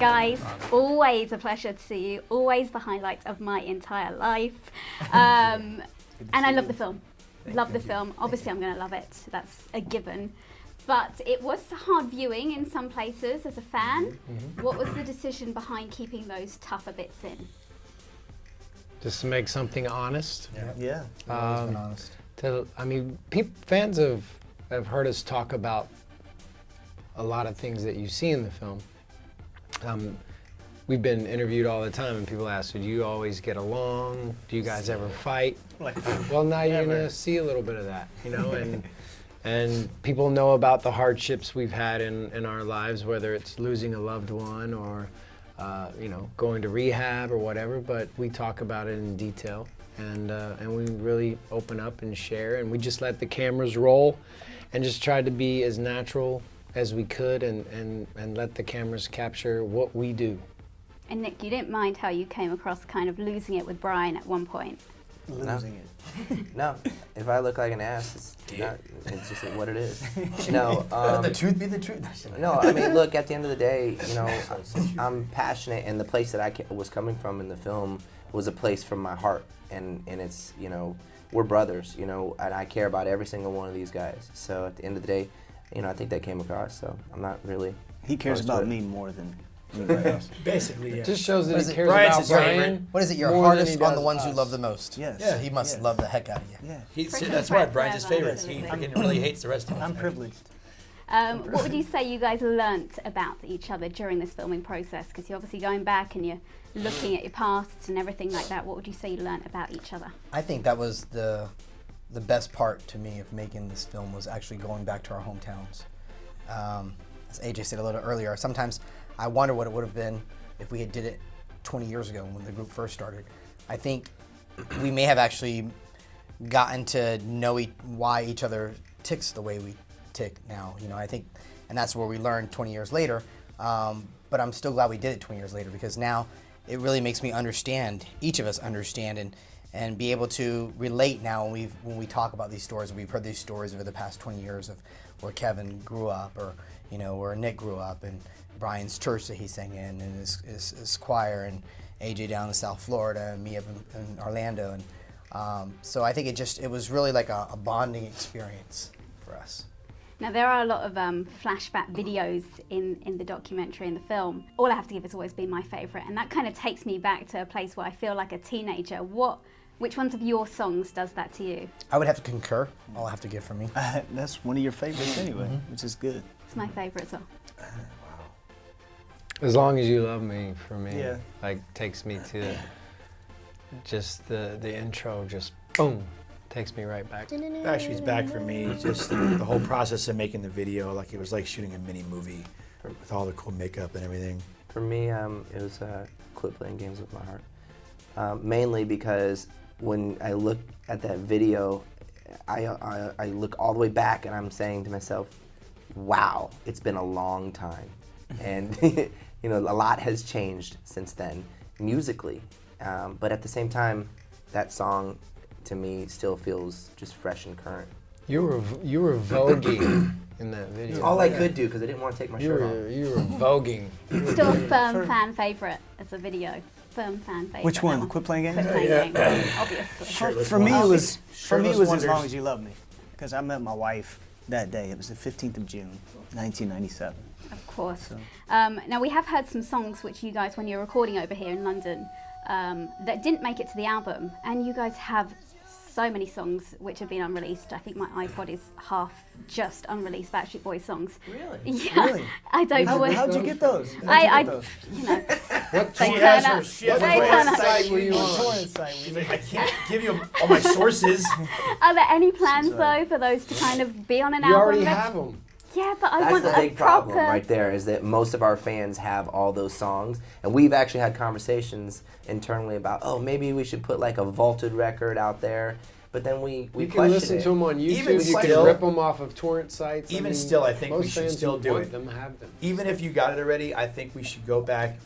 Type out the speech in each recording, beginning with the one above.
Guys, always a pleasure to see you. Always the highlight of my entire life. And I love the film. Love the film. Obviously, I'm going to love it. That's a given. But it was hard viewing in some places as a fan. What was the decision behind keeping those tougher bits in? Just to make something honest. Yeah. Always been honest. Fans have heard us talk about a lot of things that you see in the film. We've been interviewed all the time, and people ask, do you always get along? Do you guys ever fight? Well, now you're gonna see a little bit of that, you know, and people know about the hardships we've had in our lives, whether it's losing a loved one or, you know, going to rehab or whatever. But we talk about it in detail, and we really open up and share, and we just let the cameras roll, and just tried to be as natural as we could, and let the cameras capture what we do. And Nick, you didn't mind how you came across kind of losing it with Brian at one point? Losing it. No, if I look like an ass, it's just what it is. No, the truth be the truth. no, I mean, look, at the end of the day, you know, I'm passionate, and the place that I was coming from in the film was a place from my heart, and it's, you know, we're brothers, you know, and I care about every single one of these guys. So at the end of the day, you know, I think that came across, so I'm not really... He cares about me more than anybody else. Basically, yeah. It just shows that he cares Brian's about his favorite. Brian. What is it? Your more hardest than he on the does ones you us. love the most. Yes. So he must Yes. love the heck out of you. Yeah. That's why Brian's his favorite. He Absolutely. freaking really hates the rest of us. I'm privileged. What would you say you guys learnt about each other during this filming process? Because you're obviously going back and you're looking at your pasts and everything like that. What would you say you learnt about each other? I think that was the best part to me of making this film, was actually going back to our hometowns. As AJ said a little earlier, sometimes I wonder what it would have been if we had did it 20 years ago when the group first started. I think we may have actually gotten to know why each other ticks the way we tick now. You know, I think, and that's where we learned 20 years later. But I'm still glad we did it 20 years later, because now it really makes me understand, each of us understand, and be able to relate now when we talk about these stories. We've heard these stories over the past 20 years of where Kevin grew up, or, you know, where Nick grew up, and Brian's church that he sang in, and his choir, and AJ down in South Florida, and me up in Orlando. And so I think it was really like a bonding experience for us. Now, there are a lot of flashback videos in the documentary, in the film. All I Have to Give has always been my favourite, and that kind of takes me back to a place where I feel like a teenager. Which ones of your songs does that to you? I would have to concur. All I Have to Give for me. That's one of your favorites anyway, which is good. It's my favourite as well. As Long as You Love Me, for me, Yeah. like, takes me to just the intro, just boom, takes me right back. Backstreet's Back for me. Just the whole process of making the video, like it was like shooting a mini movie with all the cool makeup and everything. For me, it was Quit Playing Games with My Heart. Mainly because when I look at that video, I look all the way back, and I'm saying to myself, wow, it's been a long time. And you know, a lot has changed since then, musically. But at the same time, that song, to me, still feels just fresh and current. You were voguing in that video. It's all I could do, because I didn't want to take my shirt off. You were voguing. Still a firm fan favourite as a video. Firm fan favourite. Which one? that Quit Playing Games? Quit Playing Games, obviously. Shirtless For me, it Wonders. was Shirtless As Wonders. Long as You Love Me, because I met my wife that day. It was the 15th of June, 1997. Of course. So. Now, we have heard some songs which you guys, when you're recording over here in London, that didn't make it to the album, and you guys have so many songs which have been unreleased. I think my iPod is half just unreleased Backstreet Boys songs. Really? Yeah. Really? I don't know where. How'd you get those? I you know, What they She turn has up. her shit. They turn up. site were you What on? torrent site She's were you like, I can't give you all my sources. Are there any plans though for those to kind of be on an You album? already have them. Yeah, but I That's want the a big problem proper. right there, is that most of our fans have all those songs, and we've actually had conversations internally about, oh, maybe we should put like a vaulted record out there, but then we You can question listen it. to them on YouTube. Even You still- can rip them off of torrent sites. Even still, I think we most should fans still who do want it. them have them. Even if you got it already, I think we should go back,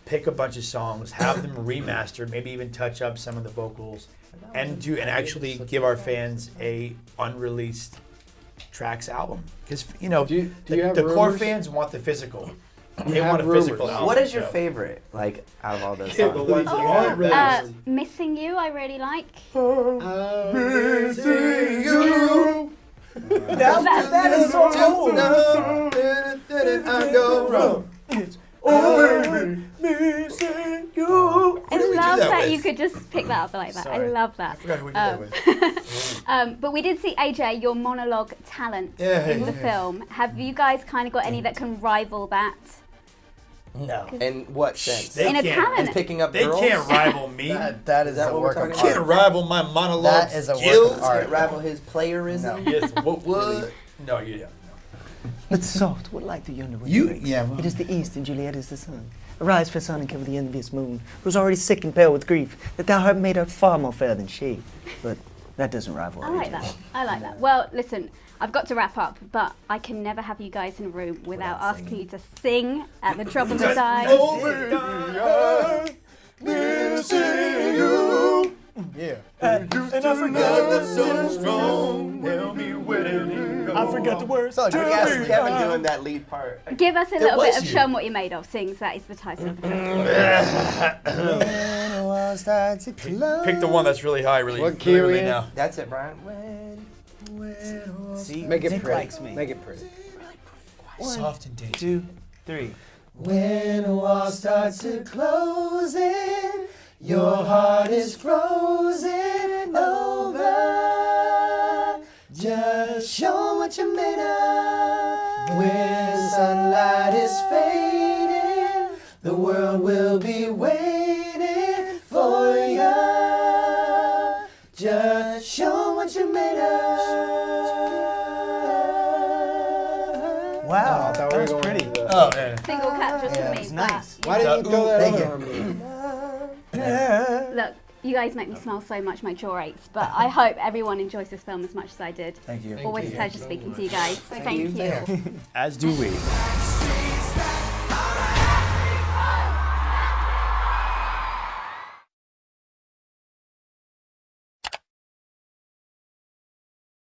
pick a bunch of songs, have them remastered, maybe even touch up some of the vocals, and actually give our fans a unreleased tracks album. Because you know, Do you have the core rumors? fans want the physical. They want a physical album. What is your so. favorite, like, out of all those The songs? ones that aren't released. Missing You, I really like. Missing you. That is so cool. I go wrong. Missing you. I did we do love that that with? you could just pick that up like that. I Sorry. love that. I forgot who we did that with. But we did see AJ, your monologue talent Yeah, in the yeah. film. Have you guys kind of got any that can rival that? No. In what sense? They In a can't- talent. Is picking up They girls? can't rival me. That is that a what we're work of talking Can't art. rival my monologue That is a work of skills. art. Can't rival his playerism? No. Yes, what? No, you don't. But soft, what like the yonder wind You- breaks? yeah, well- It is the east, and Juliet is the sun. Arise, fair sun, and cover the envious moon, who's already sick and pale with grief, that thou hast made her far more fair than she. But that doesn't rival I like AJ. that. I like that. Well, listen, I've got to wrap up, but I can never have you guys in a room without asking you to sing at the drop of a dime. Missing you. Yeah. And I forgot the so strong, I forgot the words. So, I guess Kevin doing that lead part. Give us a little bit was of you. Show 'em What You're Made Of. Sings, that is the title of the film. Pick the one that's really high, really. What key are we really in? now. That's it, Brian. See, Make it Nick pretty. likes me. Make it pretty. Soft and dainty. 2, 3. When the wall starts to close in, your heart is frozen over. Just show what you're made of. When sunlight is fading, the world will be waiting for you. Just show what you're made of. Wow, I thought that we was were going pretty. to the- Oh, man. Single cut just for me. it's nice. but, Why didn't you throw that Thank over you. on me? Look, you guys make me smile so much, my jaw aches. But I hope everyone enjoys this film as much as I did. Thank you. Always a pleasure speaking to you guys. Thank you. As do we.